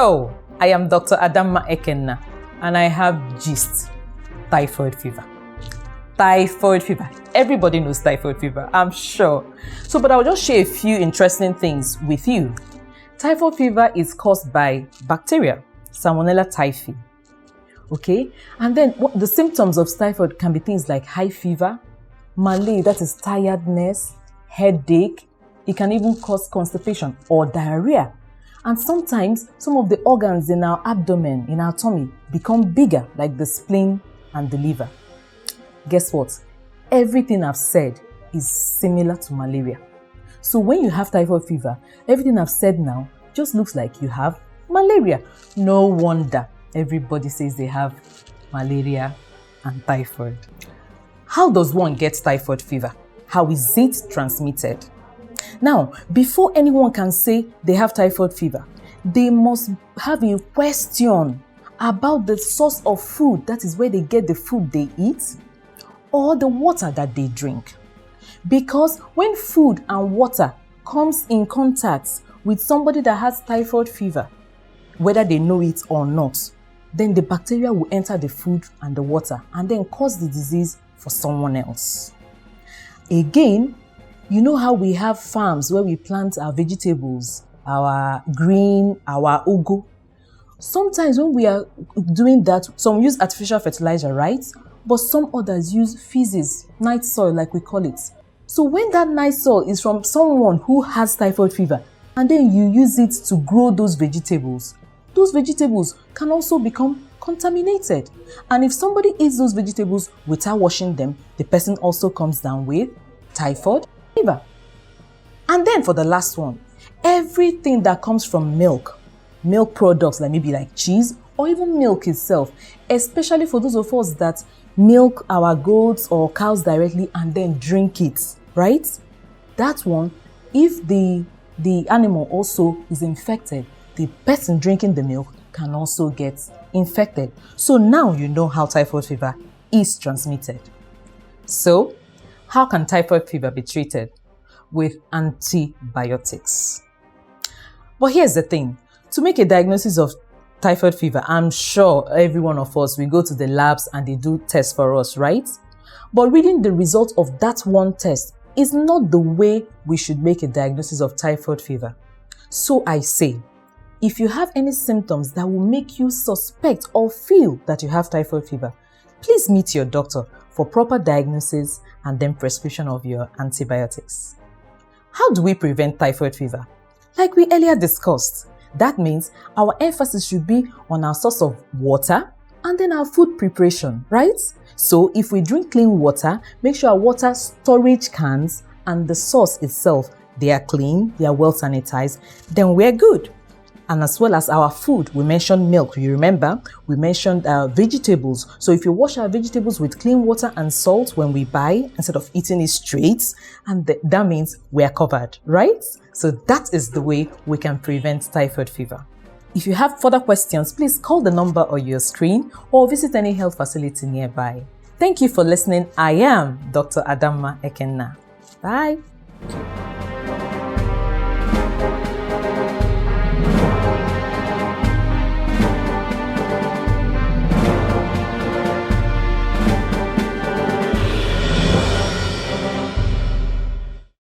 So, I am Dr. Adanma Ekenna, and I have gist: typhoid fever. Typhoid fever. Everybody knows typhoid fever, I'm sure. But I'll just share a few interesting things with you. Typhoid fever is caused by bacteria, Salmonella typhi. Okay? And then the symptoms of typhoid can be things like high fever, malaise, that is tiredness, headache. It can even cause constipation or diarrhea. And sometimes some of the organs in our abdomen, in our tummy, become bigger, like the spleen and the liver. Guess what? Everything I've said is similar to malaria. So when you have typhoid fever, everything I've said now just looks like you have malaria. No wonder everybody says they have malaria and typhoid. How does one get typhoid fever? How is it transmitted? Now, before anyone can say they have typhoid fever, they must have a question about the source of food, that is where they get the food they eat, or the water that they drink. Because when food and water comes in contact with somebody that has typhoid fever, whether they know it or not, then the bacteria will enter the food and the water and then cause the disease for someone else. Again, you know how we have farms where we plant our vegetables, our green, our ugu. Sometimes when we are doing that, some use artificial fertilizer, right? But some others use feces, night soil like we call it. So when that night soil is from someone who has typhoid fever, and then you use it to grow those vegetables can also become contaminated. And if somebody eats those vegetables without washing them, the person also comes down with typhoid fever. And then for the last one, everything that comes from milk products, like maybe like cheese or even milk itself, especially for those of us that milk our goats or cows directly and then drink it, right? That one, if the animal also is infected, the person drinking the milk can also get infected. So now you know how typhoid fever is transmitted. So, how can typhoid fever be treated? With antibiotics. But here's the thing. To make a diagnosis of typhoid fever, I'm sure every one of us, we go to the labs and they do tests for us, right? But reading the result of that one test is not the way we should make a diagnosis of typhoid fever. So I say, if you have any symptoms that will make you suspect or feel that you have typhoid fever, please meet your doctor for proper diagnosis and then prescription of your antibiotics. How do we prevent typhoid fever? Like we earlier discussed, that means our emphasis should be on our source of water and then our food preparation, right? So if we drink clean water, make sure our water storage cans and the source itself, they are clean, they are well sanitized, then we're good. And as well as our food, we mentioned milk. You remember, we mentioned vegetables. So if you wash our vegetables with clean water and salt when we buy, instead of eating it straight, and that means we are covered, right? So that is the way we can prevent typhoid fever. If you have further questions, please call the number on your screen or visit any health facility nearby. Thank you for listening. I am Dr. Adanma Ekenna. Bye.